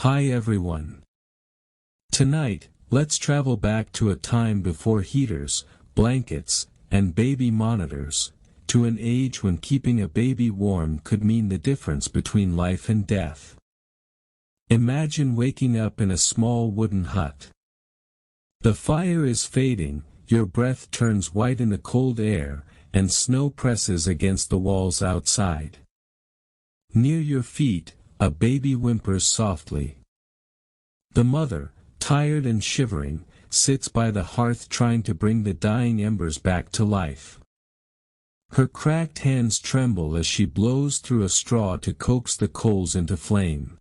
Hi everyone. Tonight, let's travel back to a time before heaters, blankets, and baby monitors, to an age when keeping a baby warm could mean the difference between life and death. Imagine waking up in a small wooden hut. The fire is fading, your breath turns white in the cold air, and snow presses against the walls outside. Near your feet, a baby whimpers softly. The mother, tired and shivering, sits by the hearth trying to bring the dying embers back to life. Her cracked hands tremble as she blows through a straw to coax the coals into flame.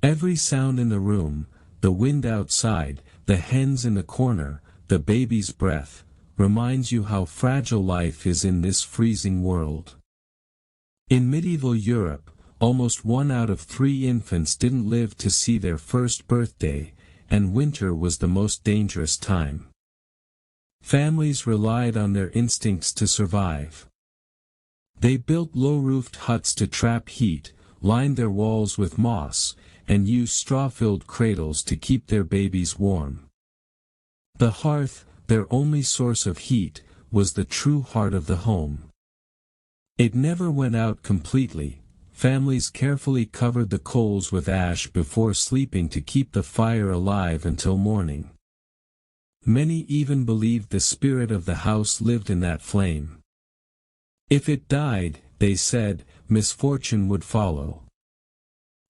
Every sound in the room, the wind outside, the hens in the corner, the baby's breath, reminds you how fragile life is in this freezing world. In medieval Europe, almost 1 out of 3 infants didn't live to see their first birthday, and winter was the most dangerous time. Families relied on their instincts to survive. They built low-roofed huts to trap heat, lined their walls with moss, and used straw-filled cradles to keep their babies warm. The hearth, their only source of heat, was the true heart of the home. It never went out completely. Families carefully covered the coals with ash before sleeping to keep the fire alive until morning. Many even believed the spirit of the house lived in that flame. If it died, they said, misfortune would follow.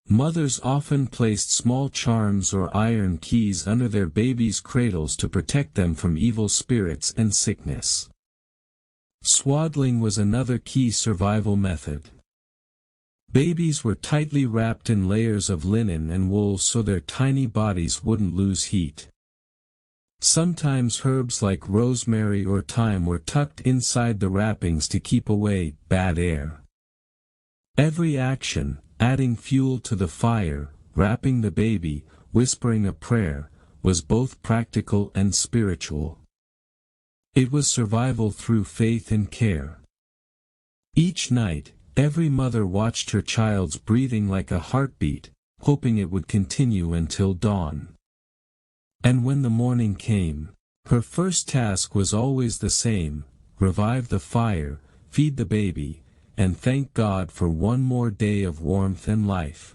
Mothers often placed small charms or iron keys under their babies' cradles to protect them from evil spirits and sickness. Swaddling was another key survival method. Babies were tightly wrapped in layers of linen and wool so their tiny bodies wouldn't lose heat. Sometimes herbs like rosemary or thyme were tucked inside the wrappings to keep away bad air. Every action, adding fuel to the fire, wrapping the baby, whispering a prayer, was both practical and spiritual. It was survival through faith and care. Each night, every mother watched her child's breathing like a heartbeat, hoping it would continue until dawn. And when the morning came, her first task was always the same: revive the fire, feed the baby, and thank God for one more day of warmth and life.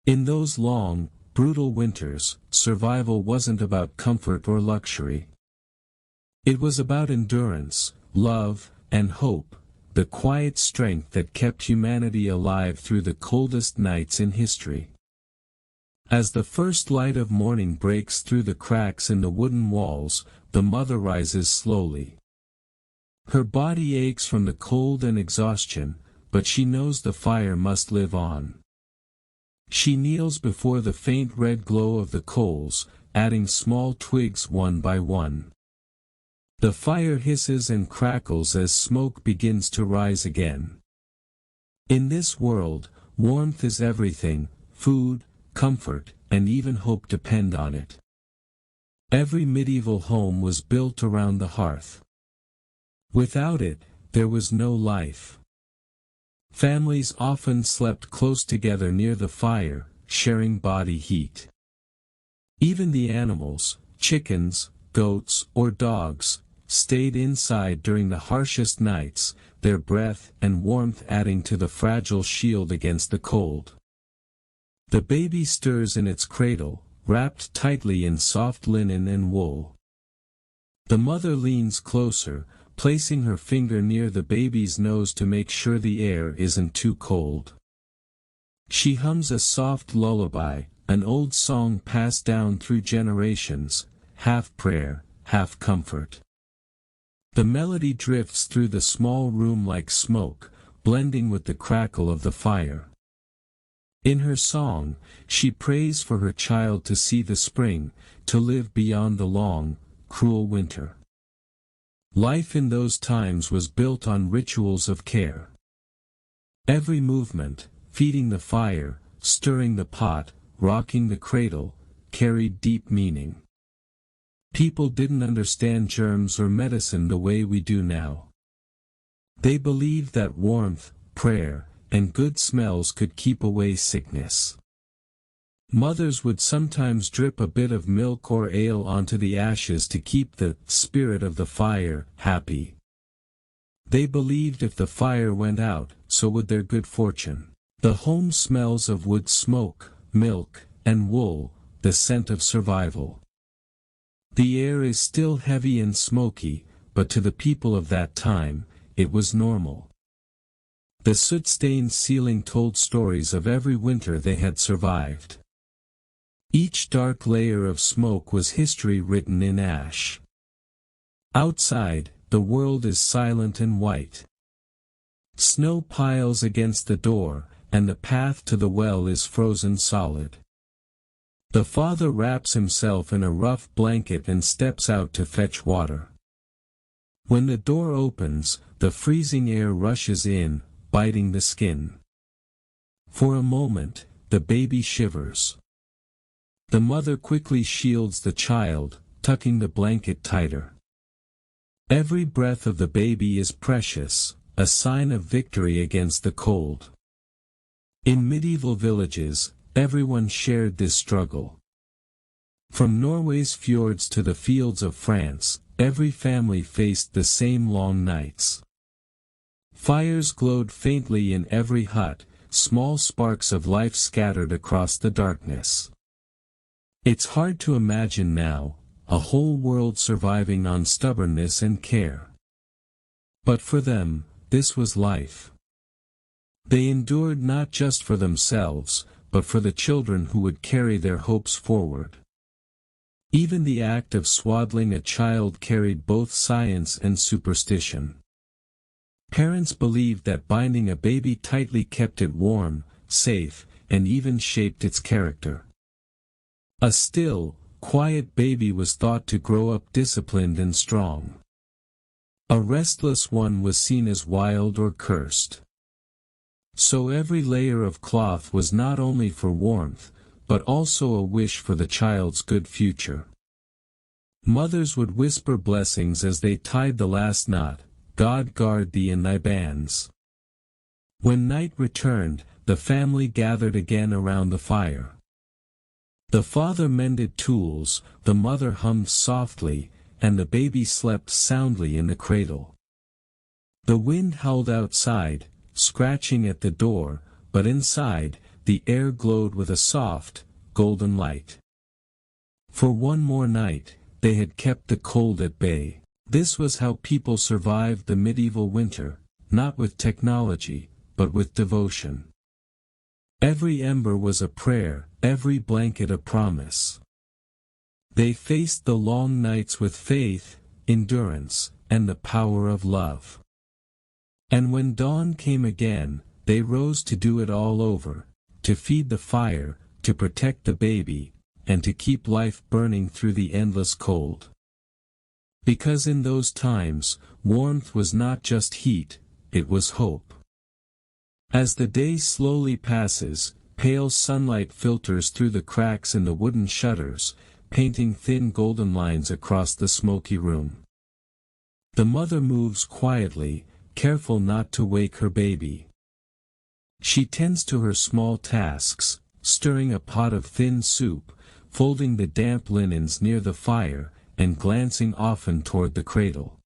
In those long, brutal winters, survival wasn't about comfort or luxury. It was about endurance, love, and hope, the quiet strength that kept humanity alive through the coldest nights in history. As the first light of morning breaks through the cracks in the wooden walls, the mother rises slowly. Her body aches from the cold and exhaustion, but she knows the fire must live on. She kneels before the faint red glow of the coals, adding small twigs one by one. The fire hisses and crackles as smoke begins to rise again. In this world, warmth is everything: food, comfort, and even hope depend on it. Every medieval home was built around the hearth. Without it, there was no life. Families often slept close together near the fire, sharing body heat. Even the animals, chickens, goats, or dogs, stayed inside during the harshest nights, their breath and warmth adding to the fragile shield against the cold. The baby stirs in its cradle, wrapped tightly in soft linen and wool. The mother leans closer, placing her finger near the baby's nose to make sure the air isn't too cold. She hums a soft lullaby, an old song passed down through generations, half prayer, half comfort. The melody drifts through the small room like smoke, blending with the crackle of the fire. In her song, she prays for her child to see the spring, to live beyond the long, cruel winter. Life in those times was built on rituals of care. Every movement, feeding the fire, stirring the pot, rocking the cradle, carried deep meaning. People didn't understand germs or medicine the way we do now. They believed that warmth, prayer, and good smells could keep away sickness. Mothers would sometimes drip a bit of milk or ale onto the ashes to keep the spirit of the fire happy. They believed if the fire went out, so would their good fortune. The home smells of wood smoke, milk, and wool, the scent of survival. The air is still heavy and smoky, but to the people of that time, it was normal. The soot-stained ceiling told stories of every winter they had survived. Each dark layer of smoke was history written in ash. Outside, the world is silent and white. Snow piles against the door, and the path to the well is frozen solid. The father wraps himself in a rough blanket and steps out to fetch water. When the door opens, the freezing air rushes in, biting the skin. For a moment, the baby shivers. The mother quickly shields the child, tucking the blanket tighter. Every breath of the baby is precious, a sign of victory against the cold. In medieval villages, everyone shared this struggle. From Norway's fjords to the fields of France, every family faced the same long nights. Fires glowed faintly in every hut, small sparks of life scattered across the darkness. It's hard to imagine now, a whole world surviving on stubbornness and care. But for them, this was life. They endured not just for themselves, but for the children who would carry their hopes forward. Even the act of swaddling a child carried both science and superstition. Parents believed that binding a baby tightly kept it warm, safe, and even shaped its character. A still, quiet baby was thought to grow up disciplined and strong. A restless one was seen as wild or cursed. So every layer of cloth was not only for warmth, but also a wish for the child's good future. Mothers would whisper blessings as they tied the last knot, "God guard thee in thy bands." When night returned, the family gathered again around the fire. The father mended tools, the mother hummed softly, and the baby slept soundly in the cradle. The wind howled outside, scratching at the door, but inside, the air glowed with a soft, golden light. For one more night, they had kept the cold at bay. This was how people survived the medieval winter, not with technology, but with devotion. Every ember was a prayer, every blanket a promise. They faced the long nights with faith, endurance, and the power of love. And when dawn came again, they rose to do it all over, to feed the fire, to protect the baby, and to keep life burning through the endless cold. Because in those times, warmth was not just heat, it was hope. As the day slowly passes, pale sunlight filters through the cracks in the wooden shutters, painting thin golden lines across the smoky room. The mother moves quietly, careful not to wake her baby. She tends to her small tasks, stirring a pot of thin soup, folding the damp linens near the fire, and glancing often toward the cradle.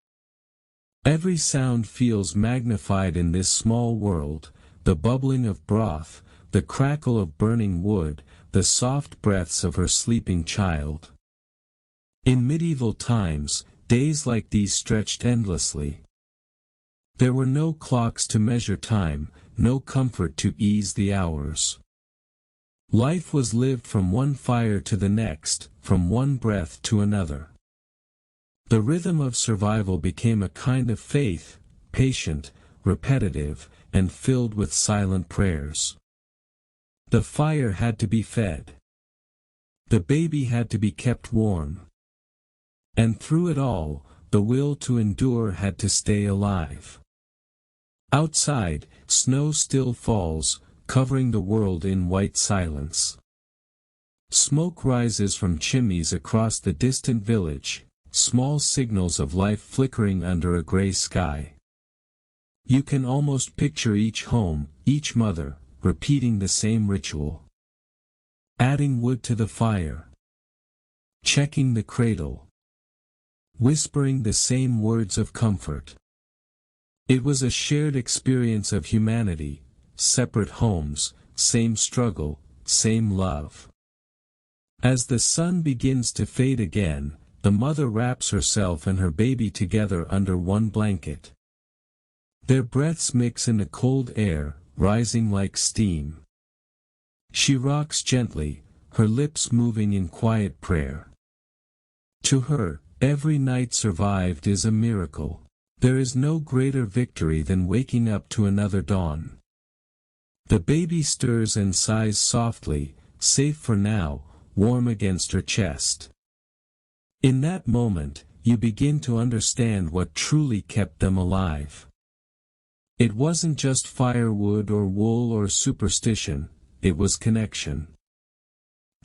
Every sound feels magnified in this small world, the bubbling of broth, the crackle of burning wood, the soft breaths of her sleeping child. In medieval times, days like these stretched endlessly. There were no clocks to measure time, no comfort to ease the hours. Life was lived from one fire to the next, from one breath to another. The rhythm of survival became a kind of faith, patient, repetitive, and filled with silent prayers. The fire had to be fed. The baby had to be kept warm. And through it all, the will to endure had to stay alive. Outside, snow still falls, covering the world in white silence. Smoke rises from chimneys across the distant village, small signals of life flickering under a gray sky. You can almost picture each home, each mother, repeating the same ritual. adding wood to the fire, checking the cradle, whispering the same words of comfort. It was a shared experience of humanity, separate homes, same struggle, same love. As the sun begins to fade again, the mother wraps herself and her baby together under one blanket. Their breaths mix in the cold air, rising like steam. She rocks gently, her lips moving in quiet prayer. To her, every night survived is a miracle. There is no greater victory than waking up to another dawn. The baby stirs and sighs softly, safe for now, warm against her chest. In that moment, you begin to understand what truly kept them alive. It wasn't just firewood or wool or superstition, it was connection.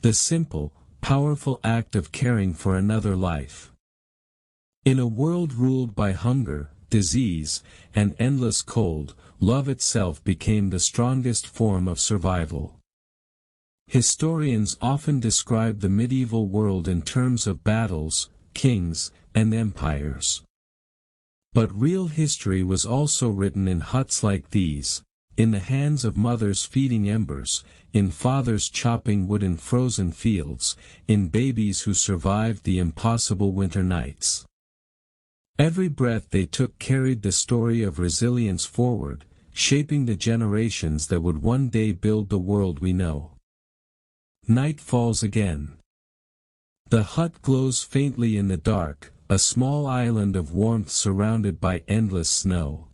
The simple, powerful act of caring for another life. In a world ruled by hunger, disease, and endless cold, love itself became the strongest form of survival. Historians often describe the medieval world in terms of battles, kings, and empires. But real history was also written in huts like these, in the hands of mothers feeding embers, in fathers chopping wood in frozen fields, in babies who survived the impossible winter nights. Every breath they took carried the story of resilience forward, shaping the generations that would one day build the world we know. Night falls again. The hut glows faintly in the dark, a small island of warmth surrounded by endless snow.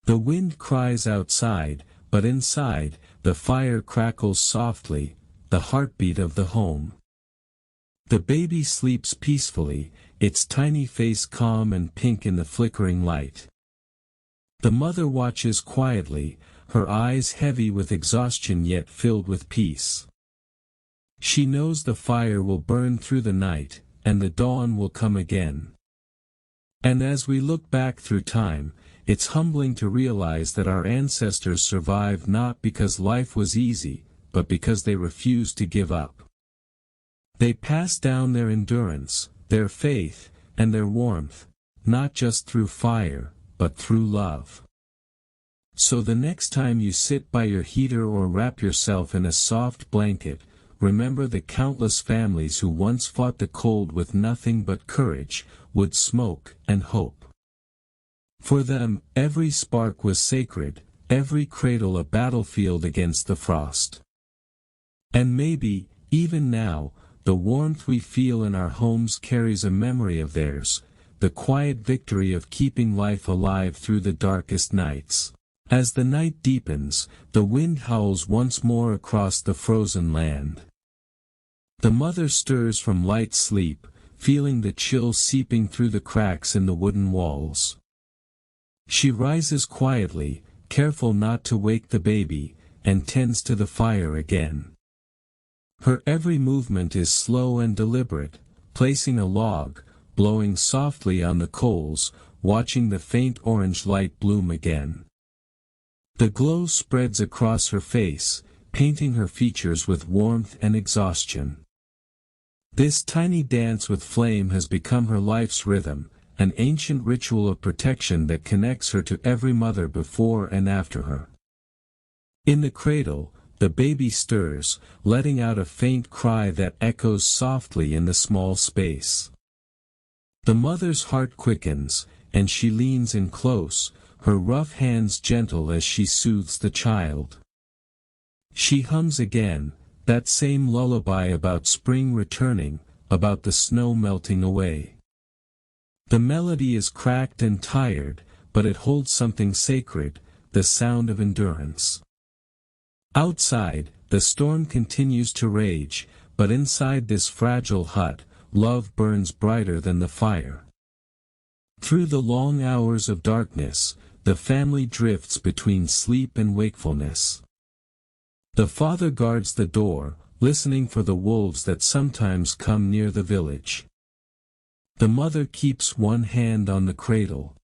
The wind cries outside, but inside, the fire crackles softly, the heartbeat of the home. The baby sleeps peacefully, its tiny face calm and pink in the flickering light. The mother watches quietly, her eyes heavy with exhaustion yet filled with peace. She knows the fire will burn through the night, and the dawn will come again. And as we look back through time, it's humbling to realize that our ancestors survived not because life was easy, but because they refused to give up. They passed down their endurance, their faith, and their warmth, not just through fire, but through love. So the next time you sit by your heater or wrap yourself in a soft blanket, remember the countless families who once fought the cold with nothing but courage, wood smoke, and hope. For them, every spark was sacred, every cradle a battlefield against the frost. And maybe, even now, the warmth we feel in our homes carries a memory of theirs, the quiet victory of keeping life alive through the darkest nights. As the night deepens, the wind howls once more across the frozen land. The mother stirs from light sleep, feeling the chill seeping through the cracks in the wooden walls. She rises quietly, careful not to wake the baby, and tends to the fire again. Her every movement is slow and deliberate, placing a log, blowing softly on the coals, watching the faint orange light bloom again. The glow spreads across her face, painting her features with warmth and exhaustion. This tiny dance with flame has become her life's rhythm, an ancient ritual of protection that connects her to every mother before and after her. In the cradle, the baby stirs, letting out a faint cry that echoes softly in the small space. The mother's heart quickens, and she leans in close, her rough hands gentle as she soothes the child. She hums again, that same lullaby about spring returning, about the snow melting away. The melody is cracked and tired, but it holds something sacred, the sound of endurance. Outside, the storm continues to rage, but inside this fragile hut, love burns brighter than the fire. Through the long hours of darkness, the family drifts between sleep and wakefulness. The father guards the door, listening for the wolves that sometimes come near the village. The mother keeps one hand on the cradle.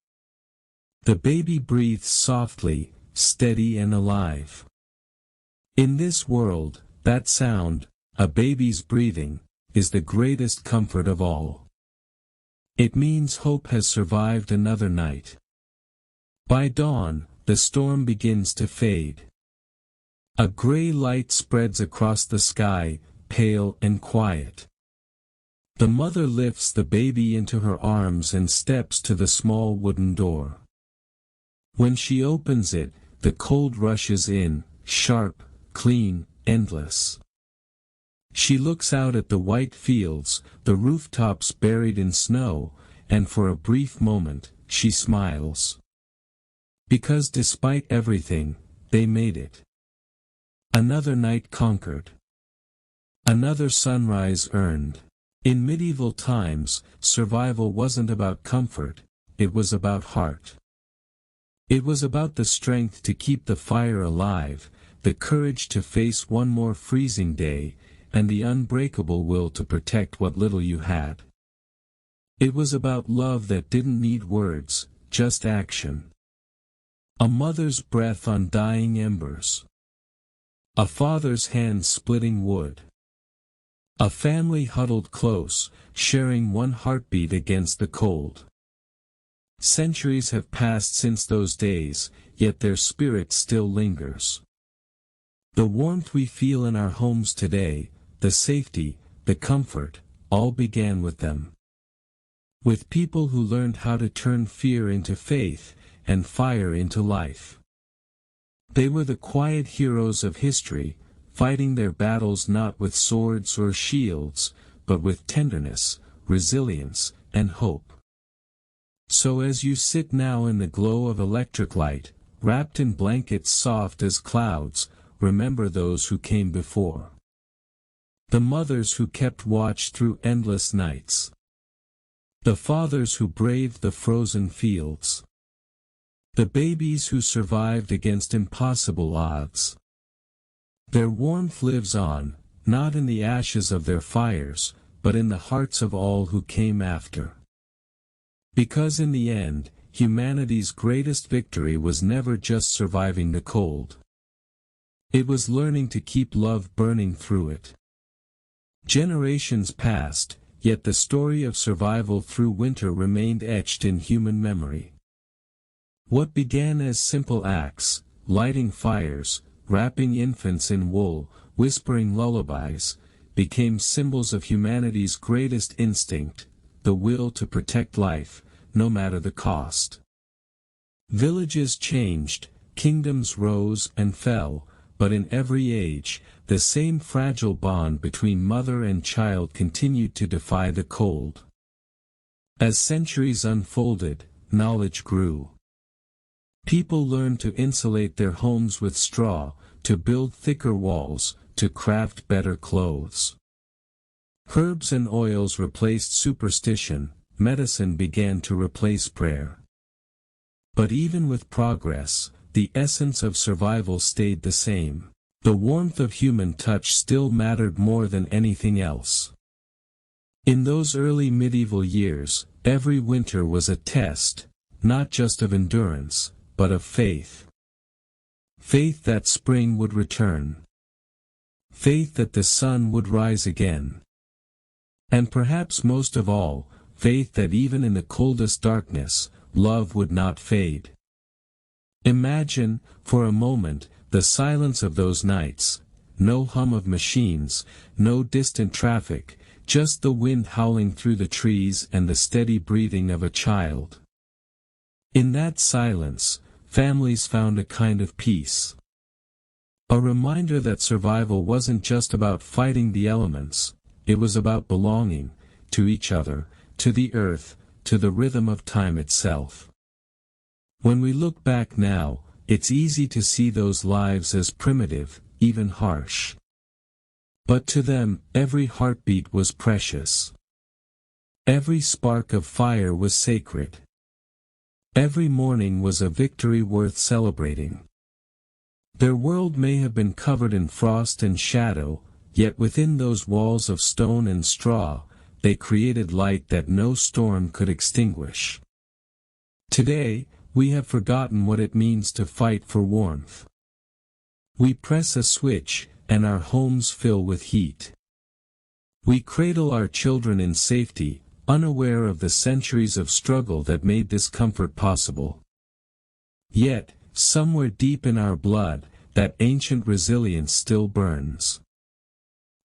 The baby breathes softly, steady and alive. In this world, That sound, a baby's breathing, is the greatest comfort of all. It means hope has survived another night. By dawn, the storm begins to fade. A gray light spreads across the sky, pale and quiet. The mother lifts the baby into her arms and steps to the small wooden door. When she opens it, the cold rushes in, sharp, clean, endless. She looks out at the white fields, the rooftops buried in snow, and for a brief moment, she smiles. Because despite everything, they made it. Another night conquered. Another sunrise earned. In medieval times, survival wasn't about comfort, it was about heart. It was about the strength to keep the fire alive, the courage to face one more freezing day, and the unbreakable will to protect what little you had. It was about love that didn't need words, just action. A mother's breath on dying embers. A father's hand splitting wood. A family huddled close, sharing one heartbeat against the cold. Centuries have passed since those days, yet their spirit still lingers. The warmth we feel in our homes today, the safety, the comfort, all began with them. With people who learned how to turn fear into faith, and fire into life. They were the quiet heroes of history, fighting their battles not with swords or shields, but with tenderness, resilience, and hope. So as you sit now in the glow of electric light, wrapped in blankets soft as clouds, remember those who came before. The mothers who kept watch through endless nights. The fathers who braved the frozen fields. The babies who survived against impossible odds. Their warmth lives on, not in the ashes of their fires, but in the hearts of all who came after. Because in the end, humanity's greatest victory was never just surviving the cold. It was learning to keep love burning through it. Generations passed, yet the story of survival through winter remained etched in human memory. What began as simple acts, lighting fires, wrapping infants in wool, whispering lullabies, became symbols of humanity's greatest instinct, the will to protect life, no matter the cost. Villages changed, kingdoms rose and fell, but in every age, the same fragile bond between mother and child continued to defy the cold. As centuries unfolded, knowledge grew. People learned to insulate their homes with straw, to build thicker walls, to craft better clothes. Herbs and oils replaced superstition, medicine began to replace prayer. But even with progress, the essence of survival stayed the same. The warmth of human touch still mattered more than anything else. In those early medieval years, every winter was a test, not just of endurance, but of faith. Faith that spring would return. Faith that the sun would rise again. And perhaps most of all, faith that even in the coldest darkness, love would not fade. Imagine, for a moment, the silence of those nights, no hum of machines, no distant traffic, just the wind howling through the trees and the steady breathing of a child. In that silence, families found a kind of peace. A reminder that survival wasn't just about fighting the elements, it was about belonging, to each other, to the earth, to the rhythm of time itself. When we look back now, it's easy to see those lives as primitive, even harsh. But to them, every heartbeat was precious. Every spark of fire was sacred. Every morning was a victory worth celebrating. Their world may have been covered in frost and shadow, yet within those walls of stone and straw, they created light that no storm could extinguish. Today, we have forgotten what it means to fight for warmth. We press a switch, and our homes fill with heat. We cradle our children in safety, unaware of the centuries of struggle that made this comfort possible. Yet, somewhere deep in our blood, that ancient resilience still burns.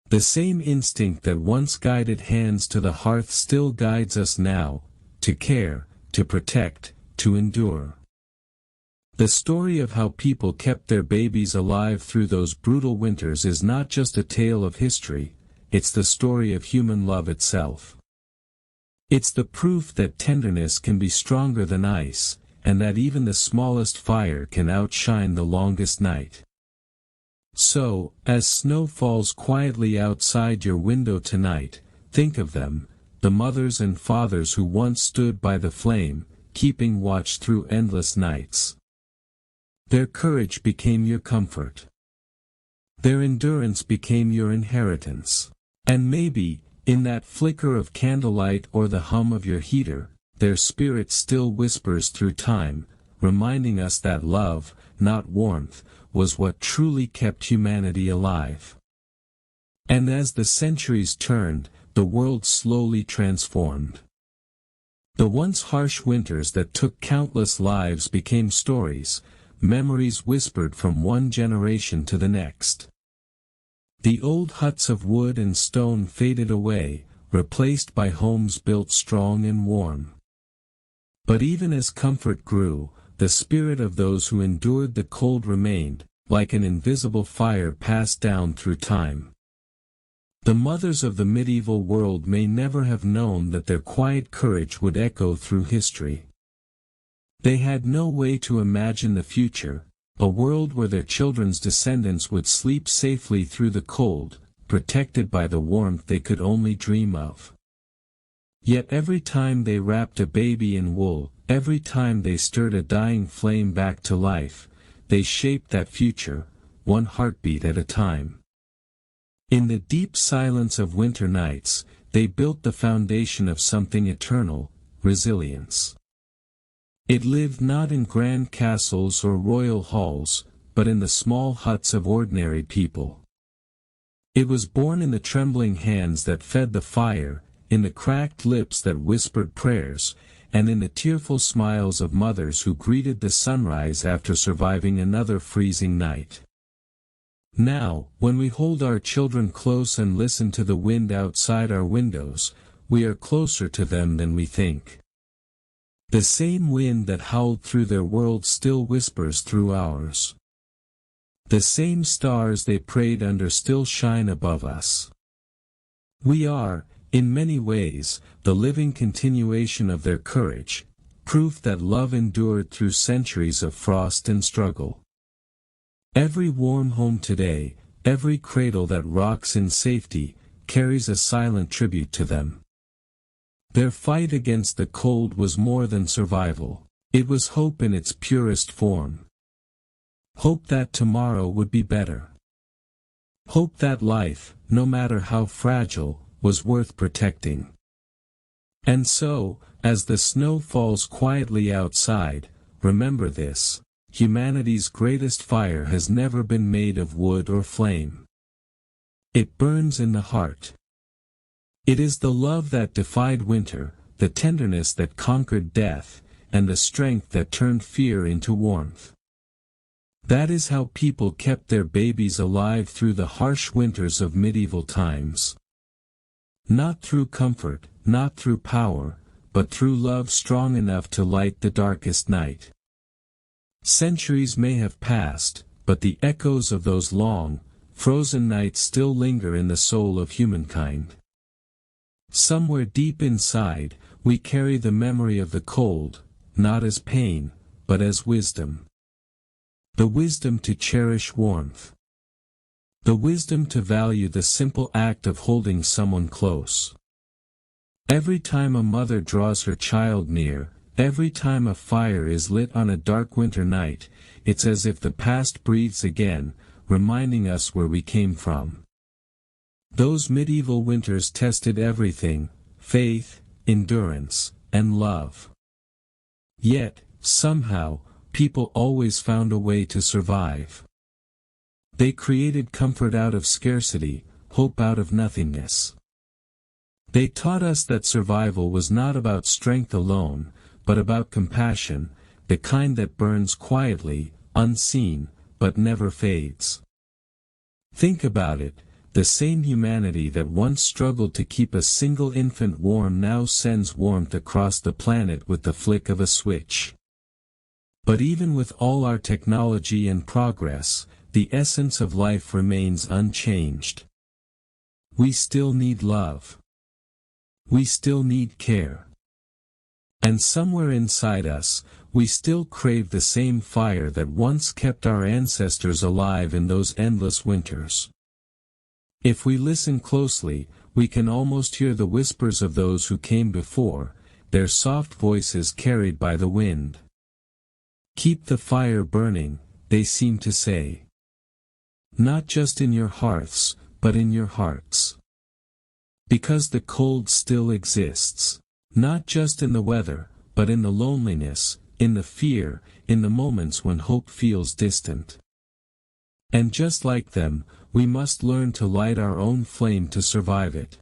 The same instinct that once guided hands to the hearth still guides us now, to care, to protect, to endure. The story of how people kept their babies alive through those brutal winters is not just a tale of history, it's the story of human love itself. It's the proof that tenderness can be stronger than ice, and that even the smallest fire can outshine the longest night. So, as snow falls quietly outside your window tonight, think of them, the mothers and fathers who once stood by the flame, keeping watch through endless nights. Their courage became your comfort. Their endurance became your inheritance. And maybe, in that flicker of candlelight or the hum of your heater, their spirit still whispers through time, reminding us that love, not warmth, was what truly kept humanity alive. And as the centuries turned, the world slowly transformed. The once harsh winters that took countless lives became stories, memories whispered from one generation to the next. The old huts of wood and stone faded away, replaced by homes built strong and warm. But even as comfort grew, the spirit of those who endured the cold remained, like an invisible fire passed down through time. The mothers of the medieval world may never have known that their quiet courage would echo through history. They had no way to imagine the future, a world where their children's descendants would sleep safely through the cold, protected by the warmth they could only dream of. Yet every time they wrapped a baby in wool, every time they stirred a dying flame back to life, they shaped that future, one heartbeat at a time. In the deep silence of winter nights, they built the foundation of something eternal, resilience. It lived not in grand castles or royal halls, but in the small huts of ordinary people. It was born in the trembling hands that fed the fire, in the cracked lips that whispered prayers, and in the tearful smiles of mothers who greeted the sunrise after surviving another freezing night. Now, when we hold our children close and listen to the wind outside our windows, we are closer to them than we think. The same wind that howled through their world still whispers through ours. The same stars they prayed under still shine above us. We are, in many ways, the living continuation of their courage, proof that love endured through centuries of frost and struggle. Every warm home today, every cradle that rocks in safety, carries a silent tribute to them. Their fight against the cold was more than survival, it was hope in its purest form. Hope that tomorrow would be better. Hope that life, no matter how fragile, was worth protecting. And so, as the snow falls quietly outside, remember this: humanity's greatest fire has never been made of wood or flame. It burns in the heart. It is the love that defied winter, the tenderness that conquered death, and the strength that turned fear into warmth. That is how people kept their babies alive through the harsh winters of medieval times. Not through comfort, not through power, but through love strong enough to light the darkest night. Centuries may have passed, but the echoes of those long, frozen nights still linger in the soul of humankind. Somewhere deep inside, we carry the memory of the cold, not as pain, but as wisdom. The wisdom to cherish warmth. The wisdom to value the simple act of holding someone close. Every time a mother draws her child near, every time a fire is lit on a dark winter night, it's as if the past breathes again, reminding us where we came from. Those medieval winters tested everything: faith, endurance, and love. Yet, somehow, people always found a way to survive. They created comfort out of scarcity, hope out of nothingness. They taught us that survival was not about strength alone, but about compassion, the kind that burns quietly, unseen, but never fades. Think about it, the same humanity that once struggled to keep a single infant warm now sends warmth across the planet with the flick of a switch. But even with all our technology and progress, the essence of life remains unchanged. We still need love. We still need care. And somewhere inside us, we still crave the same fire that once kept our ancestors alive in those endless winters. If we listen closely, we can almost hear the whispers of those who came before, their soft voices carried by the wind. Keep the fire burning, they seem to say. Not just in your hearths, but in your hearts. Because the cold still exists. Not just in the weather, but in the loneliness, in the fear, in the moments when hope feels distant. And just like them, we must learn to light our own flame to survive it.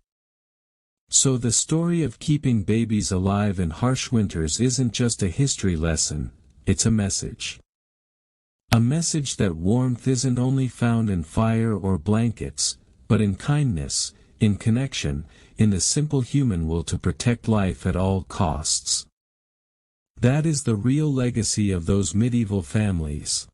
So the story of keeping babies alive in harsh winters isn't just a history lesson, it's a message. A message that warmth isn't only found in fire or blankets, but in kindness, in connection, in the simple human will to protect life at all costs. That is the real legacy of those medieval families.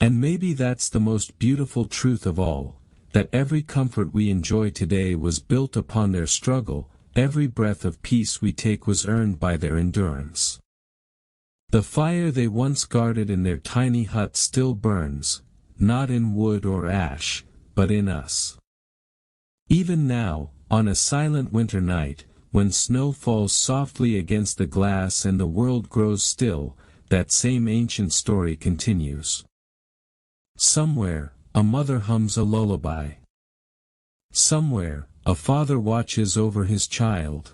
And maybe that's the most beautiful truth of all, that every comfort we enjoy today was built upon their struggle, every breath of peace we take was earned by their endurance. The fire they once guarded in their tiny hut still burns, not in wood or ash, but in us. Even now, on a silent winter night, when snow falls softly against the glass and the world grows still, that same ancient story continues. Somewhere, a mother hums a lullaby. Somewhere, a father watches over his child.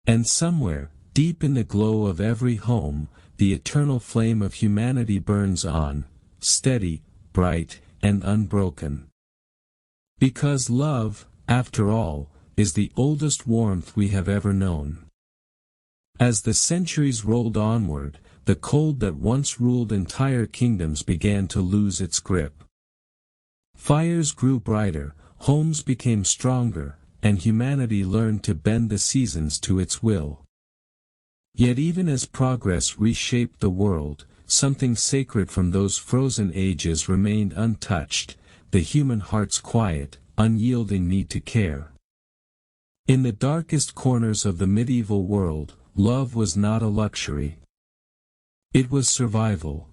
And somewhere, deep in the glow of every home, the eternal flame of humanity burns on, steady, bright, and unbroken. Because love, after all, is the oldest warmth we have ever known. As the centuries rolled onward, the cold that once ruled entire kingdoms began to lose its grip. Fires grew brighter, homes became stronger, and humanity learned to bend the seasons to its will. Yet even as progress reshaped the world, something sacred from those frozen ages remained untouched, the human heart's quiet, unyielding need to care. In the darkest corners of the medieval world, love was not a luxury. It was survival.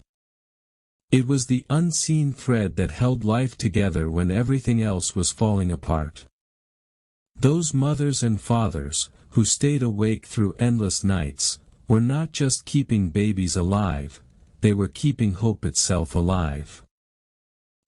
It was the unseen thread that held life together when everything else was falling apart. Those mothers and fathers, who stayed awake through endless nights, were not just keeping babies alive, they were keeping hope itself alive.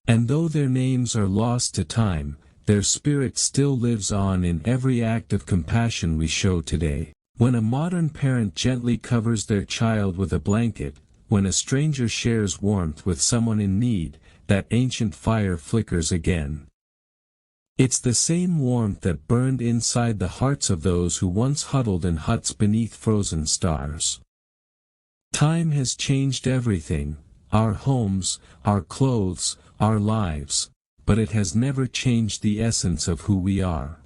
And though their names are lost to time, their spirit still lives on in every act of compassion we show today. When a modern parent gently covers their child with a blanket, when a stranger shares warmth with someone in need, that ancient fire flickers again. It's the same warmth that burned inside the hearts of those who once huddled in huts beneath frozen stars. Time has changed everything, our homes, our clothes, our lives, but it has never changed the essence of who we are.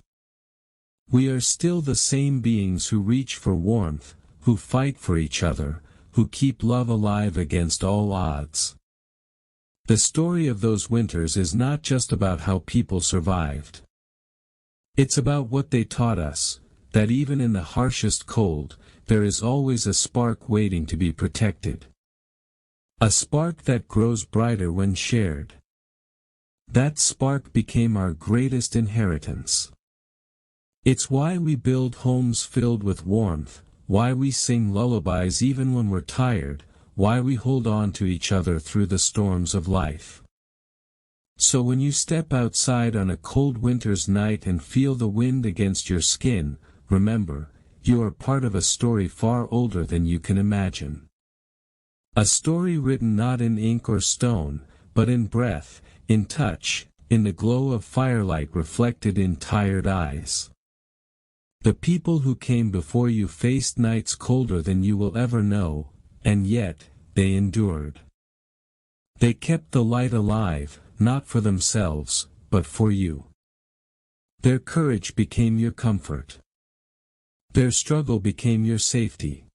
We are still the same beings who reach for warmth, who fight for each other, who keep love alive against all odds. The story of those winters is not just about how people survived. It's about what they taught us, that even in the harshest cold, there is always a spark waiting to be protected. A spark that grows brighter when shared. That spark became our greatest inheritance. It's why we build homes filled with warmth, why we sing lullabies even when we're tired, why we hold on to each other through the storms of life. So when you step outside on a cold winter's night and feel the wind against your skin, remember, you are part of a story far older than you can imagine. A story written not in ink or stone, but in breath, in touch, in the glow of firelight reflected in tired eyes. The people who came before you faced nights colder than you will ever know, and yet, they endured. They kept the light alive, not for themselves, but for you. Their courage became your comfort. Their struggle became your safety.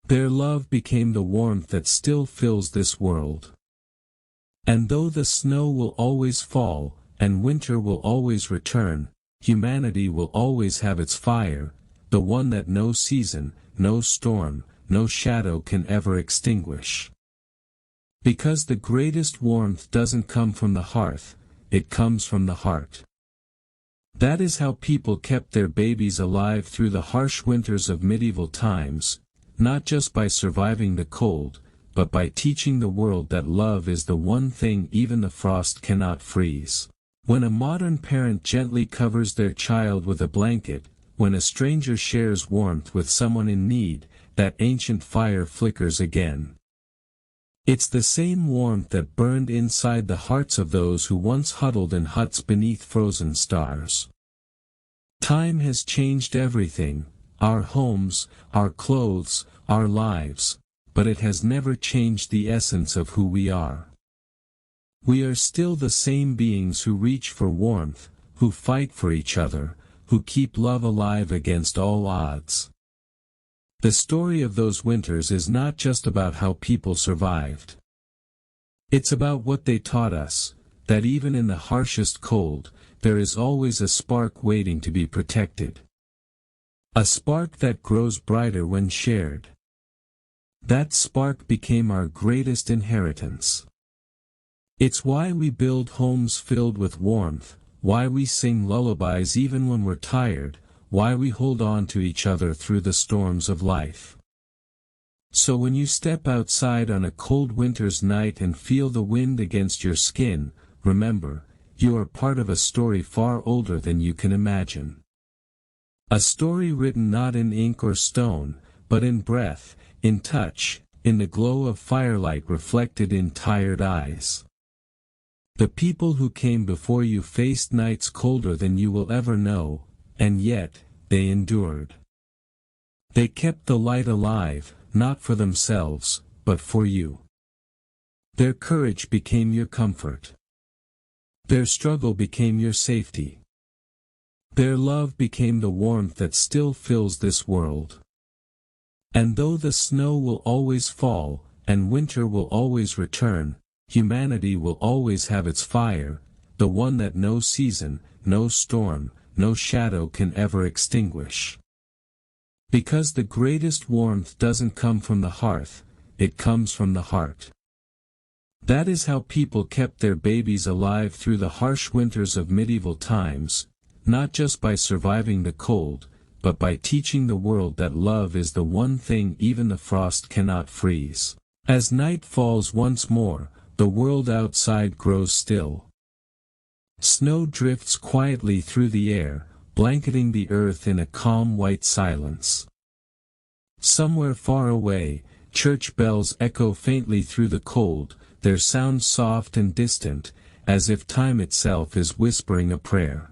Their love became the warmth that still fills this world. And though the snow will always fall, and winter will always return, humanity will always have its fire, the one that no season, no storm, no shadow can ever extinguish. Because the greatest warmth doesn't come from the hearth, it comes from the heart. That is how people kept their babies alive through the harsh winters of medieval times, not just by surviving the cold, but by teaching the world that love is the one thing even the frost cannot freeze. When a modern parent gently covers their child with a blanket, when a stranger shares warmth with someone in need, that ancient fire flickers again. It's the same warmth that burned inside the hearts of those who once huddled in huts beneath frozen stars. Time has changed everything, our homes, our clothes, our lives, but it has never changed the essence of who we are. We are still the same beings who reach for warmth, who fight for each other, who keep love alive against all odds. The story of those winters is not just about how people survived. It's about what they taught us, that even in the harshest cold, there is always a spark waiting to be protected. A spark that grows brighter when shared. That spark became our greatest inheritance. It's why we build homes filled with warmth, why we sing lullabies even when we're tired, why we hold on to each other through the storms of life. So when you step outside on a cold winter's night and feel the wind against your skin, remember, you are part of a story far older than you can imagine. A story written not in ink or stone, but in breath, in touch, in the glow of firelight reflected in tired eyes. The people who came before you faced nights colder than you will ever know, and yet, they endured. They kept the light alive, not for themselves, but for you. Their courage became your comfort. Their struggle became your safety. Their love became the warmth that still fills this world. And though the snow will always fall, and winter will always return, humanity will always have its fire, the one that no season, no storm, no shadow can ever extinguish. Because the greatest warmth doesn't come from the hearth, it comes from the heart. That is how people kept their babies alive through the harsh winters of medieval times, not just by surviving the cold, but by teaching the world that love is the one thing even the frost cannot freeze. As night falls once more, the world outside grows still. Snow drifts quietly through the air, blanketing the earth in a calm white silence. Somewhere far away, church bells echo faintly through the cold, their sound soft and distant, as if time itself is whispering a prayer.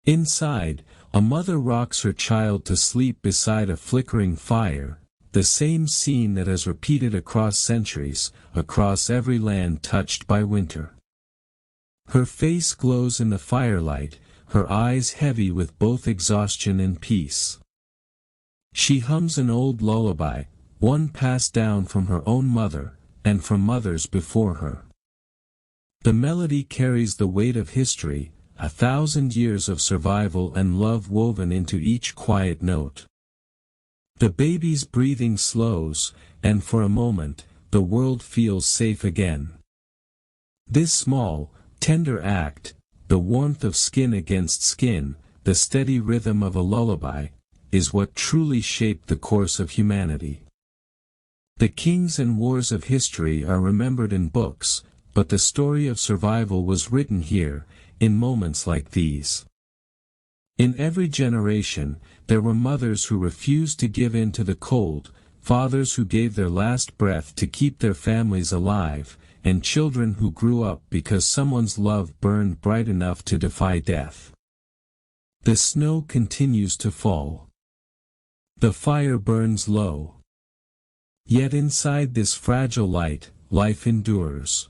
Inside, a mother rocks her child to sleep beside a flickering fire, the same scene that has repeated across centuries, across every land touched by winter. Her face glows in the firelight, her eyes heavy with both exhaustion and peace. She hums an old lullaby, one passed down from her own mother, and from mothers before her. The melody carries the weight of history, 1,000 years of survival and love woven into each quiet note. The baby's breathing slows, and for a moment, the world feels safe again. This small, tender act, the warmth of skin against skin, the steady rhythm of a lullaby, is what truly shaped the course of humanity. The kings and wars of history are remembered in books, but the story of survival was written here, in moments like these. In every generation, there were mothers who refused to give in to the cold, fathers who gave their last breath to keep their families alive, and children who grew up because someone's love burned bright enough to defy death. The snow continues to fall. The fire burns low. Yet inside this fragile light, life endures.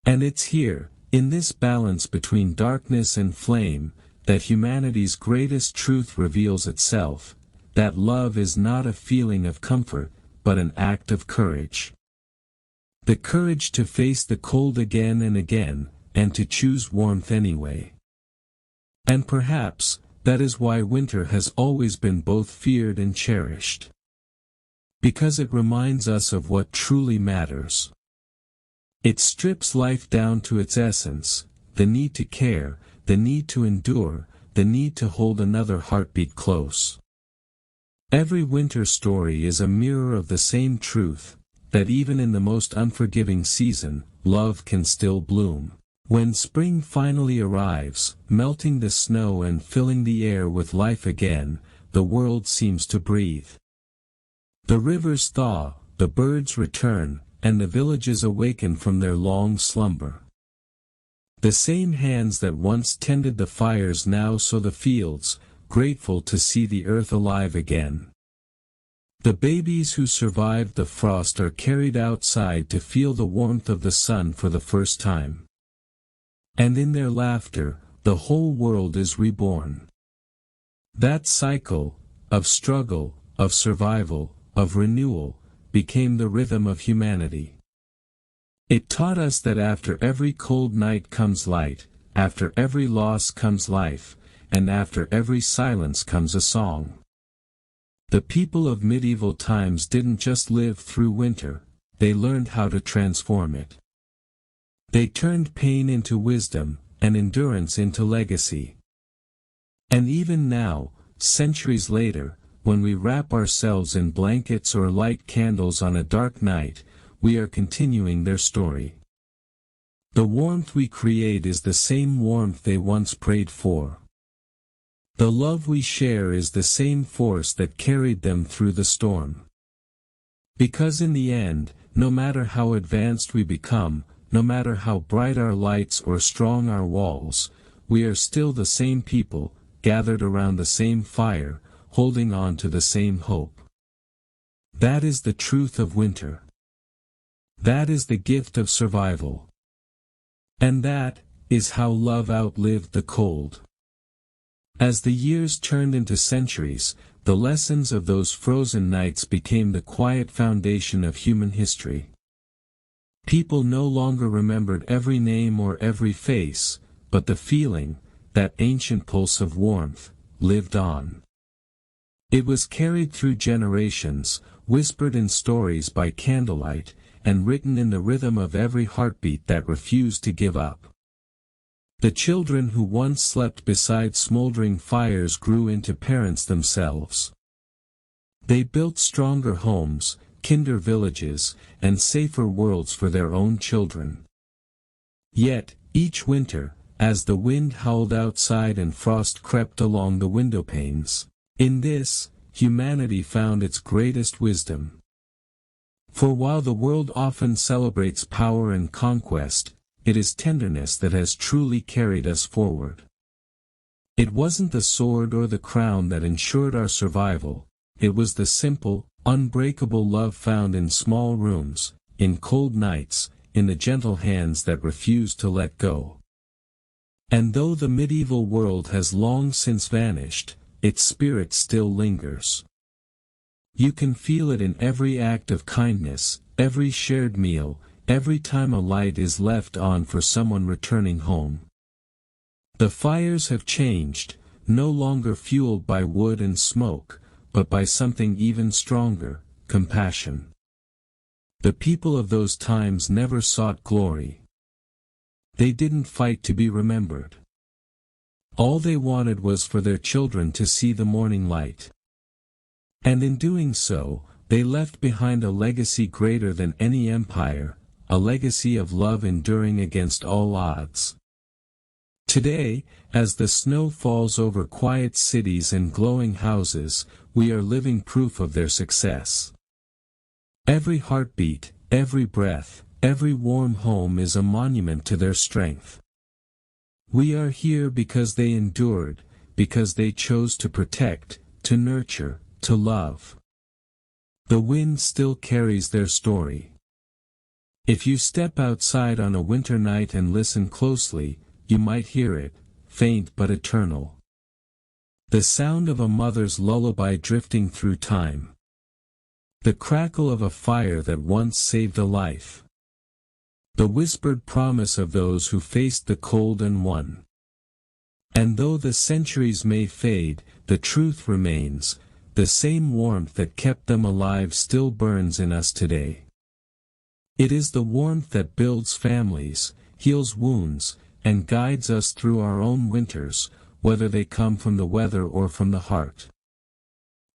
And it's here, in this balance between darkness and flame, that humanity's greatest truth reveals itself, that love is not a feeling of comfort, but an act of courage. The courage to face the cold again and again, and to choose warmth anyway. And perhaps, that is why winter has always been both feared and cherished. Because it reminds us of what truly matters. It strips life down to its essence, the need to care, the need to endure, the need to hold another heartbeat close. Every winter story is a mirror of the same truth, that even in the most unforgiving season, love can still bloom. When spring finally arrives, melting the snow and filling the air with life again, the world seems to breathe. The rivers thaw, the birds return, and the villages awaken from their long slumber. The same hands that once tended the fires now sow the fields, grateful to see the earth alive again. The babies who survived the frost are carried outside to feel the warmth of the sun for the first time. And in their laughter, the whole world is reborn. That cycle, of struggle, of survival, of renewal, became the rhythm of humanity. It taught us that after every cold night comes light, after every loss comes life, and after every silence comes a song. The people of medieval times didn't just live through winter, they learned how to transform it. They turned pain into wisdom, and endurance into legacy. And even now, centuries later, when we wrap ourselves in blankets or light candles on a dark night, we are continuing their story. The warmth we create is the same warmth they once prayed for. The love we share is the same force that carried them through the storm. Because in the end, no matter how advanced we become, no matter how bright our lights or strong our walls, we are still the same people, gathered around the same fire, holding on to the same hope. That is the truth of winter. That is the gift of survival. And that is how love outlived the cold. As the years turned into centuries, the lessons of those frozen nights became the quiet foundation of human history. People no longer remembered every name or every face, but the feeling, that ancient pulse of warmth, lived on. It was carried through generations, whispered in stories by candlelight, and written in the rhythm of every heartbeat that refused to give up. The children who once slept beside smoldering fires grew into parents themselves. They built stronger homes, kinder villages, and safer worlds for their own children. Yet, each winter, as the wind howled outside and frost crept along the windowpanes, in this, humanity found its greatest wisdom. For while the world often celebrates power and conquest, it is tenderness that has truly carried us forward. It wasn't the sword or the crown that ensured our survival, it was the simple, unbreakable love found in small rooms, in cold nights, in the gentle hands that refused to let go. And though the medieval world has long since vanished, its spirit still lingers. You can feel it in every act of kindness, every shared meal, every time a light is left on for someone returning home. The fires have changed, no longer fueled by wood and smoke, but by something even stronger, compassion. The people of those times never sought glory. They didn't fight to be remembered. All they wanted was for their children to see the morning light. And in doing so, they left behind a legacy greater than any empire, a legacy of love enduring against all odds. Today, as the snow falls over quiet cities and glowing houses, we are living proof of their success. Every heartbeat, every breath, every warm home is a monument to their strength. We are here because they endured, because they chose to protect, to nurture, to love. The wind still carries their story. If you step outside on a winter night and listen closely, you might hear it, faint but eternal. The sound of a mother's lullaby drifting through time. The crackle of a fire that once saved a life. The whispered promise of those who faced the cold and won. And though the centuries may fade, the truth remains, the same warmth that kept them alive still burns in us today. It is the warmth that builds families, heals wounds, and guides us through our own winters, whether they come from the weather or from the heart.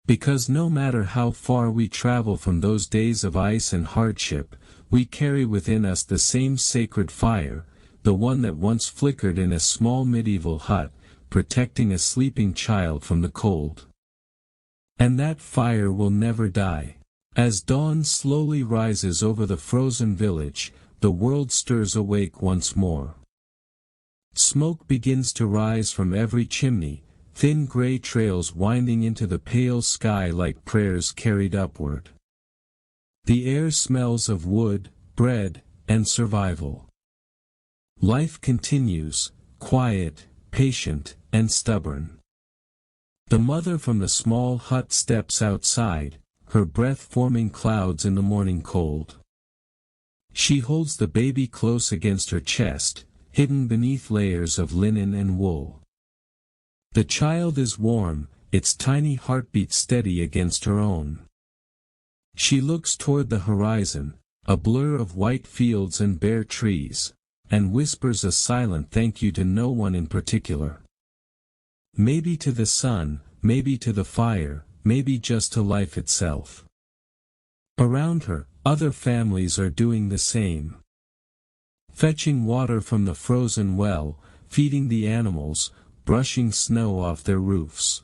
Because no matter how far we travel from those days of ice and hardship, we carry within us the same sacred fire, the one that once flickered in a small medieval hut, protecting a sleeping child from the cold. And that fire will never die. As dawn slowly rises over the frozen village, the world stirs awake once more. Smoke begins to rise from every chimney, thin gray trails winding into the pale sky like prayers carried upward. The air smells of wood, bread, and survival. Life continues, quiet, patient, and stubborn. The mother from the small hut steps outside, her breath forming clouds in the morning cold. She holds the baby close against her chest, hidden beneath layers of linen and wool. The child is warm, its tiny heartbeat steady against her own. She looks toward the horizon, a blur of white fields and bare trees, and whispers a silent thank you to no one in particular. Maybe to the sun, maybe to the fire, maybe just to life itself. Around her, other families are doing the same. Fetching water from the frozen well, feeding the animals, brushing snow off their roofs.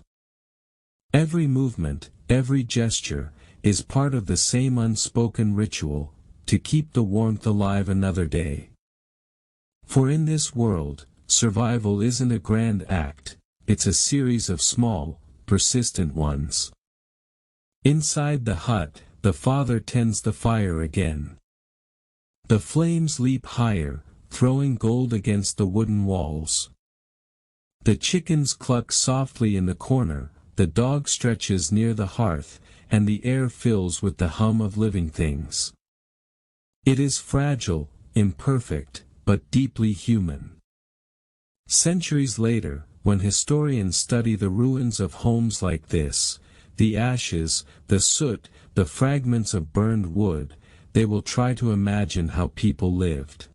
Every movement, every gesture, is part of the same unspoken ritual, to keep the warmth alive another day. For in this world, survival isn't a grand act, it's a series of small, persistent ones. Inside the hut, the father tends the fire again. The flames leap higher, throwing gold against the wooden walls. The chickens cluck softly in the corner, the dog stretches near the hearth, and the air fills with the hum of living things. It is fragile, imperfect, but deeply human. Centuries later, when historians study the ruins of homes like this, the ashes, the soot, the fragments of burned wood, they will try to imagine how people lived.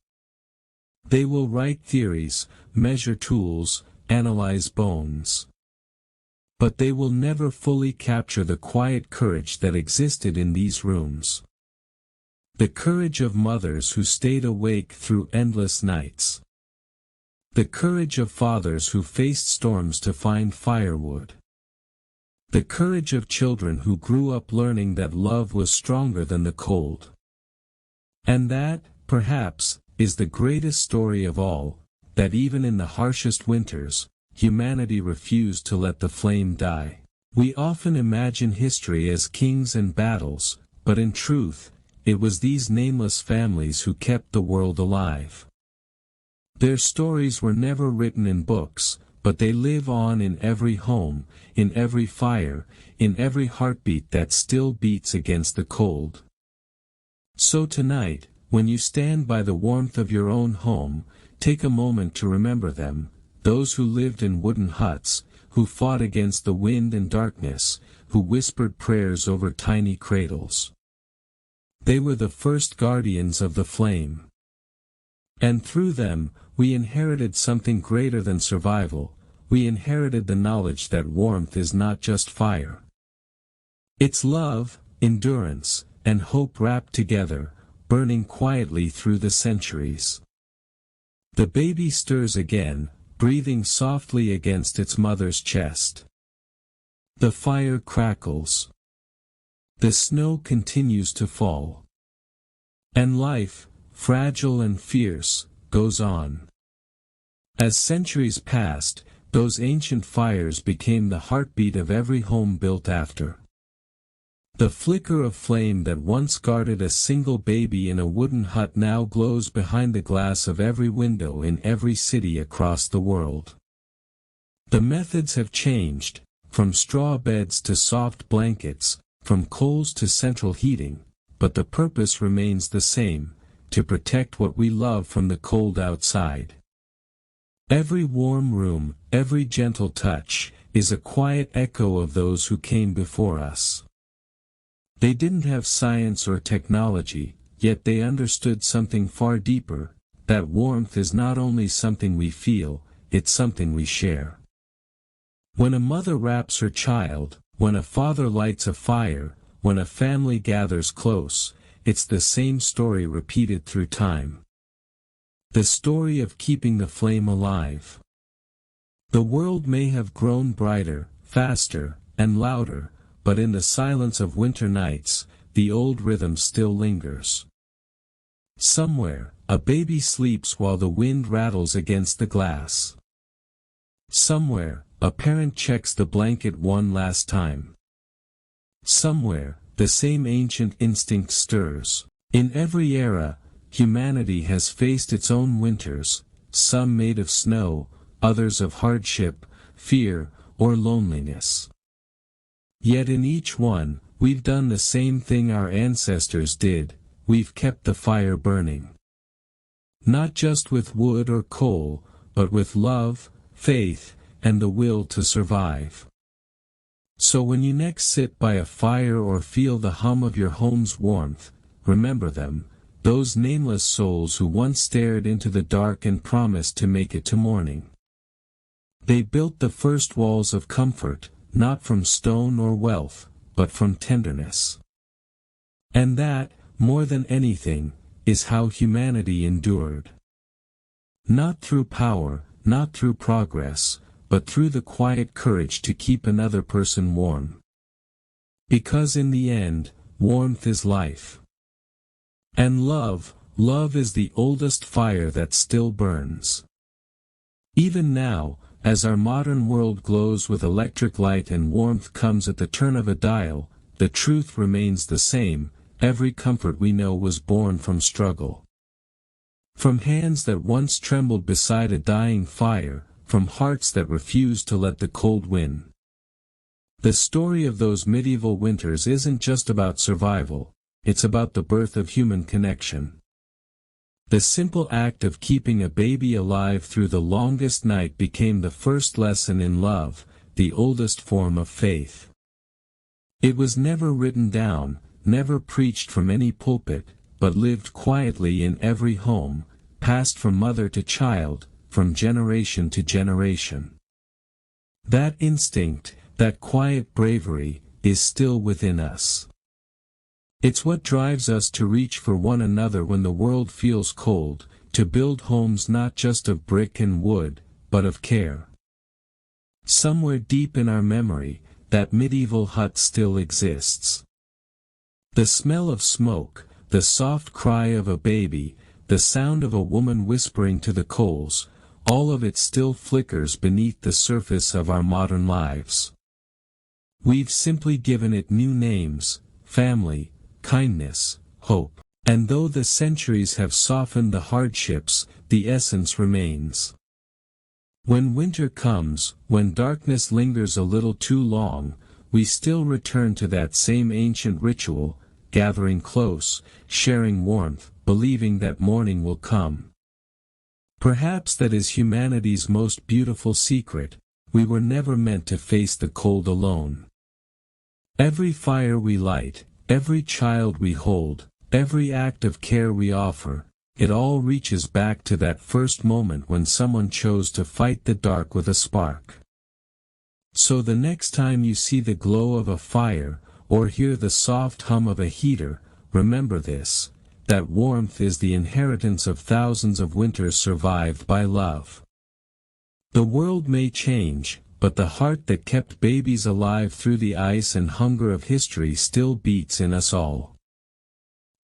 They will write theories, measure tools, analyze bones. But they will never fully capture the quiet courage that existed in these rooms. The courage of mothers who stayed awake through endless nights. The courage of fathers who faced storms to find firewood. The courage of children who grew up learning that love was stronger than the cold. And that, perhaps, is the greatest story of all, that even in the harshest winters, humanity refused to let the flame die. We often imagine history as kings and battles, but in truth, it was these nameless families who kept the world alive. Their stories were never written in books, but they live on in every home, in every fire, in every heartbeat that still beats against the cold. So tonight, when you stand by the warmth of your own home, take a moment to remember them, those who lived in wooden huts, who fought against the wind and darkness, who whispered prayers over tiny cradles. They were the first guardians of the flame. And through them, we inherited something greater than survival, we inherited the knowledge that warmth is not just fire. It's love, endurance, and hope wrapped together, burning quietly through the centuries. The baby stirs again, breathing softly against its mother's chest. The fire crackles. The snow continues to fall. And life, fragile and fierce, goes on. As centuries passed, those ancient fires became the heartbeat of every home built after. The flicker of flame that once guarded a single baby in a wooden hut now glows behind the glass of every window in every city across the world. The methods have changed, from straw beds to soft blankets, from coals to central heating, but the purpose remains the same, to protect what we love from the cold outside. Every warm room, every gentle touch, is a quiet echo of those who came before us. They didn't have science or technology, yet they understood something far deeper, that warmth is not only something we feel, it's something we share. When a mother wraps her child, when a father lights a fire, when a family gathers close, it's the same story repeated through time. The story of keeping the flame alive. The world may have grown brighter, faster, and louder, but in the silence of winter nights, the old rhythm still lingers. Somewhere, a baby sleeps while the wind rattles against the glass. Somewhere, a parent checks the blanket one last time. Somewhere, the same ancient instinct stirs. In every era, humanity has faced its own winters, some made of snow, others of hardship, fear, or loneliness. Yet in each one, we've done the same thing our ancestors did, we've kept the fire burning. Not just with wood or coal, but with love, faith, and the will to survive. So when you next sit by a fire or feel the hum of your home's warmth, remember them, those nameless souls who once stared into the dark and promised to make it to morning. They built the first walls of comfort, not from stone or wealth, but from tenderness. And that, more than anything, is how humanity endured. Not through power, not through progress, but through the quiet courage to keep another person warm. Because in the end, warmth is life. And love is the oldest fire that still burns. Even now, as our modern world glows with electric light and warmth comes at the turn of a dial, the truth remains the same, every comfort we know was born from struggle. From hands that once trembled beside a dying fire, from hearts that refused to let the cold win. The story of those medieval winters isn't just about survival, it's about the birth of human connection. The simple act of keeping a baby alive through the longest night became the first lesson in love, the oldest form of faith. It was never written down, never preached from any pulpit, but lived quietly in every home, passed from mother to child, from generation to generation. That instinct, that quiet bravery, is still within us. It's what drives us to reach for one another when the world feels cold, to build homes not just of brick and wood, but of care. Somewhere deep in our memory, that medieval hut still exists. The smell of smoke, the soft cry of a baby, the sound of a woman whispering to the coals, all of it still flickers beneath the surface of our modern lives. We've simply given it new names: family, kindness, hope. And though the centuries have softened the hardships, the essence remains. When winter comes, when darkness lingers a little too long, we still return to that same ancient ritual, gathering close, sharing warmth, believing that morning will come. Perhaps that is humanity's most beautiful secret: we were never meant to face the cold alone. Every fire we light, every child we hold, every act of care we offer, it all reaches back to that first moment when someone chose to fight the dark with a spark. So the next time you see the glow of a fire, or hear the soft hum of a heater, remember this: that warmth is the inheritance of thousands of winters survived by love. The world may change, but the heart that kept babies alive through the ice and hunger of history still beats in us all.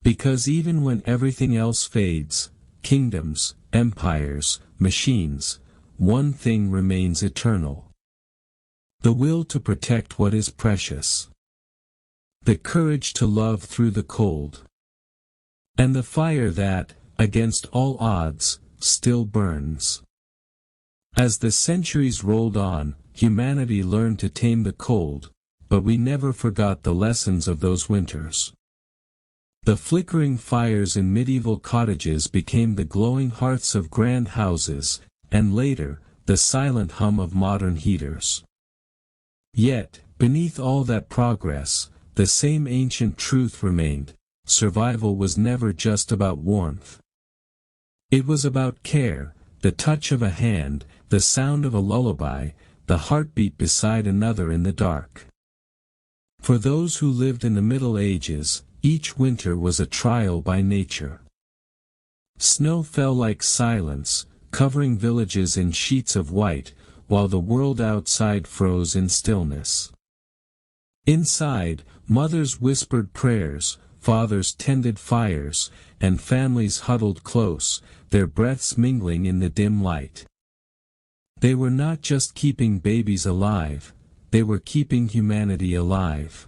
Because even when everything else fades, kingdoms, empires, machines, one thing remains eternal. The will to protect what is precious. The courage to love through the cold. And the fire that, against all odds, still burns. As the centuries rolled on, humanity learned to tame the cold, but we never forgot the lessons of those winters. The flickering fires in medieval cottages became the glowing hearths of grand houses, and later, the silent hum of modern heaters. Yet, beneath all that progress, the same ancient truth remained: survival was never just about warmth. It was about care, the touch of a hand, the sound of a lullaby, the heartbeat beside another in the dark. For those who lived in the Middle Ages, each winter was a trial by nature. Snow fell like silence, covering villages in sheets of white, while the world outside froze in stillness. Inside, mothers whispered prayers, fathers tended fires, and families huddled close, their breaths mingling in the dim light. They were not just keeping babies alive, they were keeping humanity alive.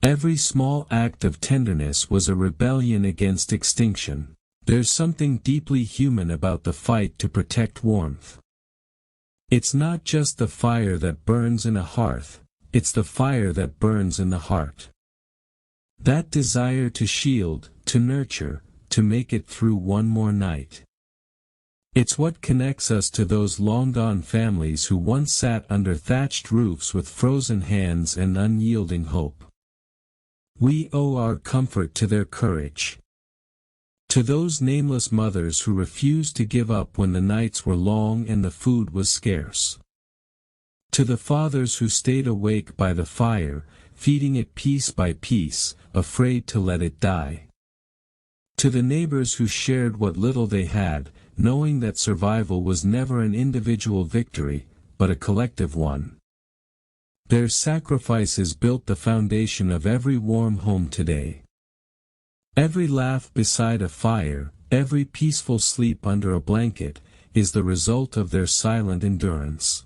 Every small act of tenderness was a rebellion against extinction. There's something deeply human about the fight to protect warmth. It's not just the fire that burns in a hearth, it's the fire that burns in the heart. That desire to shield, to nurture, to make it through one more night. It's what connects us to those long-gone families who once sat under thatched roofs with frozen hands and unyielding hope. We owe our comfort to their courage. To those nameless mothers who refused to give up when the nights were long and the food was scarce. To the fathers who stayed awake by the fire, feeding it piece by piece, afraid to let it die. To the neighbors who shared what little they had, knowing that survival was never an individual victory, but a collective one. Their sacrifices built the foundation of every warm home today. Every laugh beside a fire, every peaceful sleep under a blanket, is the result of their silent endurance.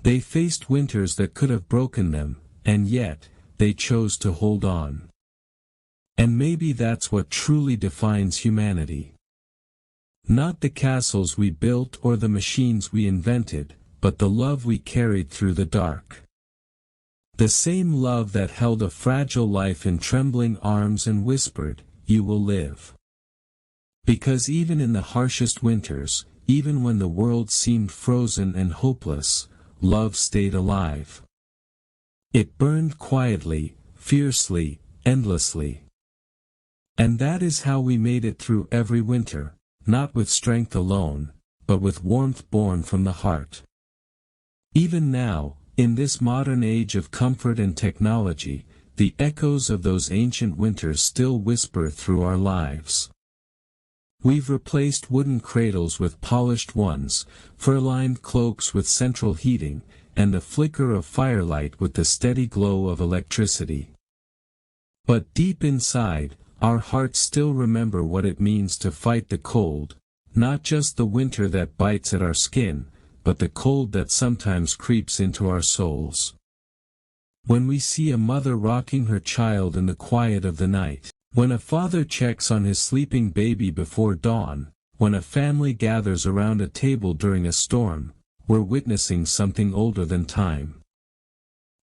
They faced winters that could have broken them, and yet, they chose to hold on. And maybe that's what truly defines humanity. Not the castles we built or the machines we invented, but the love we carried through the dark. The same love that held a fragile life in trembling arms and whispered, "You will live." Because even in the harshest winters, even when the world seemed frozen and hopeless, love stayed alive. It burned quietly, fiercely, endlessly. And that is how we made it through every winter, not with strength alone, but with warmth born from the heart. Even now, in this modern age of comfort and technology, the echoes of those ancient winters still whisper through our lives. We've replaced wooden cradles with polished ones, fur-lined cloaks with central heating, and the flicker of firelight with the steady glow of electricity. But deep inside, our hearts still remember what it means to fight the cold, not just the winter that bites at our skin, but the cold that sometimes creeps into our souls. When we see a mother rocking her child in the quiet of the night, when a father checks on his sleeping baby before dawn, when a family gathers around a table during a storm, we're witnessing something older than time.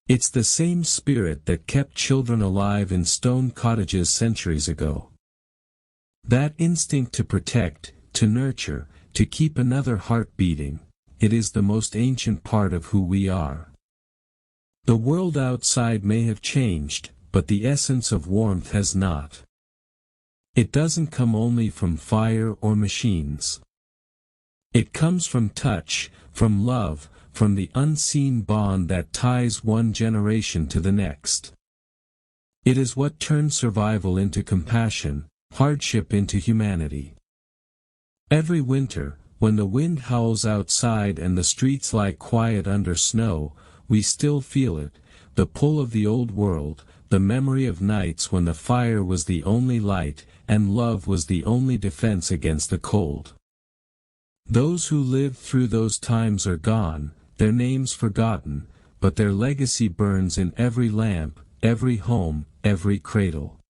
It's the same spirit that kept children alive in stone cottages centuries ago. That instinct to protect, to nurture, to keep another heart beating, it is the most ancient part of who we are. The world outside may have changed, but the essence of warmth has not. It doesn't come only from fire or machines. It comes from touch, from love, from the unseen bond that ties one generation to the next. It is what turns survival into compassion, hardship into humanity. Every winter, when the wind howls outside and the streets lie quiet under snow, we still feel it, the pull of the old world, the memory of nights when the fire was the only light, and love was the only defense against the cold. Those who lived through those times are gone, their names forgotten, but their legacy burns in every lamp, every home, every cradle.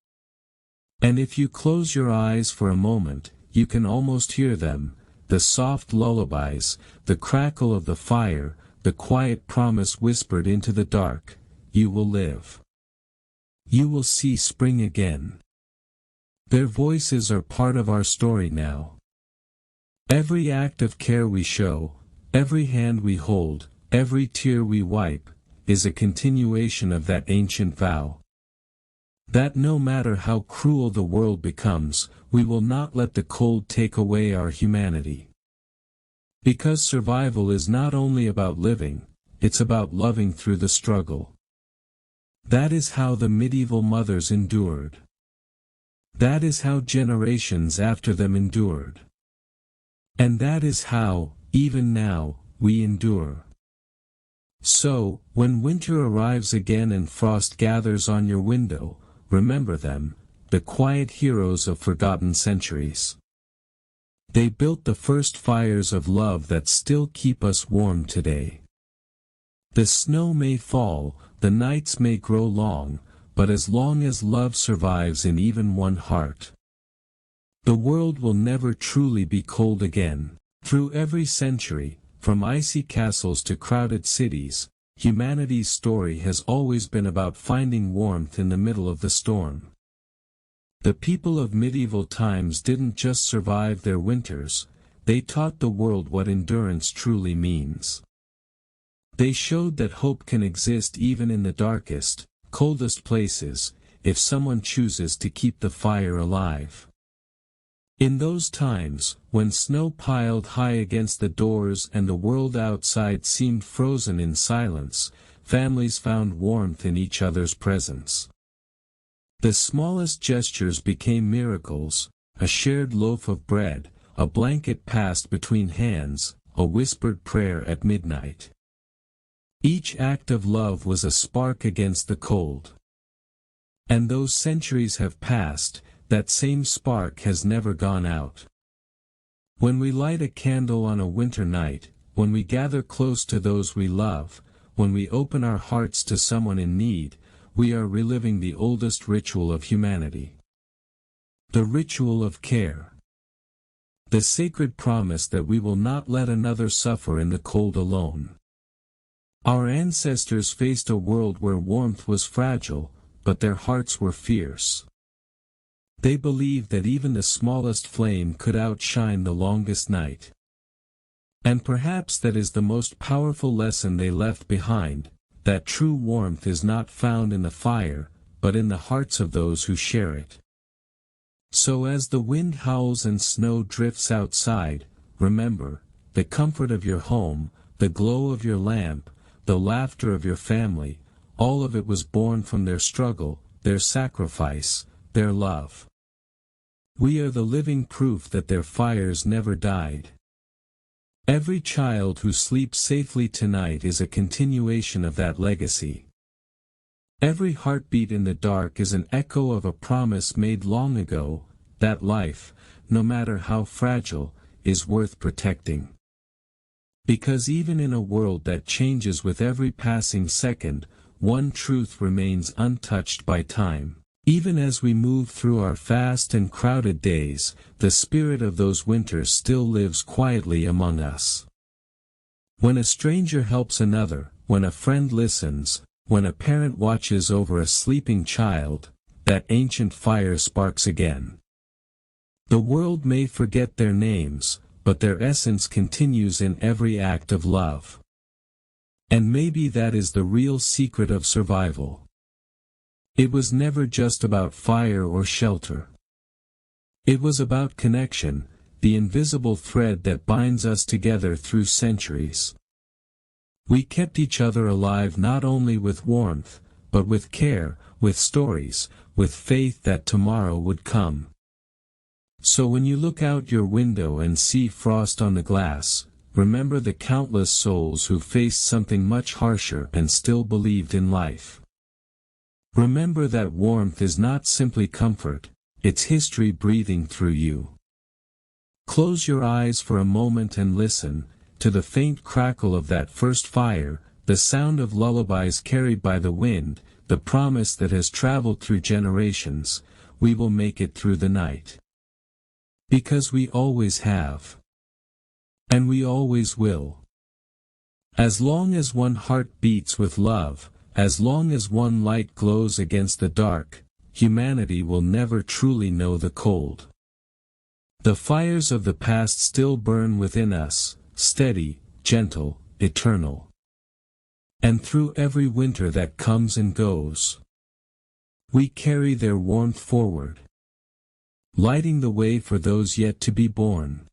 And if you close your eyes for a moment, you can almost hear them, the soft lullabies, the crackle of the fire, the quiet promise whispered into the dark: you will live. You will see spring again. Their voices are part of our story now. Every act of care we show, every hand we hold, every tear we wipe, is a continuation of that ancient vow. That no matter how cruel the world becomes, we will not let the cold take away our humanity. Because survival is not only about living, it's about loving through the struggle. That is how the medieval mothers endured. That is how generations after them endured. And that is how, even now, we endure. So, when winter arrives again and frost gathers on your window, remember them, the quiet heroes of forgotten centuries. They built the first fires of love that still keep us warm today. The snow may fall, the nights may grow long, but as long as love survives in even one heart, the world will never truly be cold again. Through every century, from icy castles to crowded cities, humanity's story has always been about finding warmth in the middle of the storm. The people of medieval times didn't just survive their winters, they taught the world what endurance truly means. They showed that hope can exist even in the darkest, coldest places, if someone chooses to keep the fire alive. In those times, when snow piled high against the doors and the world outside seemed frozen in silence, families found warmth in each other's presence. The smallest gestures became miracles: a shared loaf of bread, a blanket passed between hands, a whispered prayer at midnight. Each act of love was a spark against the cold. And though centuries have passed, that same spark has never gone out. When we light a candle on a winter night, when we gather close to those we love, when we open our hearts to someone in need, we are reliving the oldest ritual of humanity. The ritual of care. The sacred promise that we will not let another suffer in the cold alone. Our ancestors faced a world where warmth was fragile, but their hearts were fierce. They believed that even the smallest flame could outshine the longest night. And perhaps that is the most powerful lesson they left behind, that true warmth is not found in the fire, but in the hearts of those who share it. So as the wind howls and snow drifts outside, remember, the comfort of your home, the glow of your lamp, the laughter of your family, all of it was born from their struggle, their sacrifice, their love. We are the living proof that their fires never died. Every child who sleeps safely tonight is a continuation of that legacy. Every heartbeat in the dark is an echo of a promise made long ago, that life, no matter how fragile, is worth protecting. Because even in a world that changes with every passing second, one truth remains untouched by time. Even as we move through our fast and crowded days, the spirit of those winters still lives quietly among us. When a stranger helps another, when a friend listens, when a parent watches over a sleeping child, that ancient fire sparks again. The world may forget their names, but their essence continues in every act of love. And maybe that is the real secret of survival. It was never just about fire or shelter. It was about connection, the invisible thread that binds us together through centuries. We kept each other alive not only with warmth, but with care, with stories, with faith that tomorrow would come. So when you look out your window and see frost on the glass, remember the countless souls who faced something much harsher and still believed in life. Remember that warmth is not simply comfort, it's history breathing through you. Close your eyes for a moment and listen, to the faint crackle of that first fire, the sound of lullabies carried by the wind, the promise that has traveled through generations, we will make it through the night. Because we always have. And we always will. As long as one heart beats with love, as long as one light glows against the dark, humanity will never truly know the cold. The fires of the past still burn within us, steady, gentle, eternal. And through every winter that comes and goes, we carry their warmth forward, lighting the way for those yet to be born.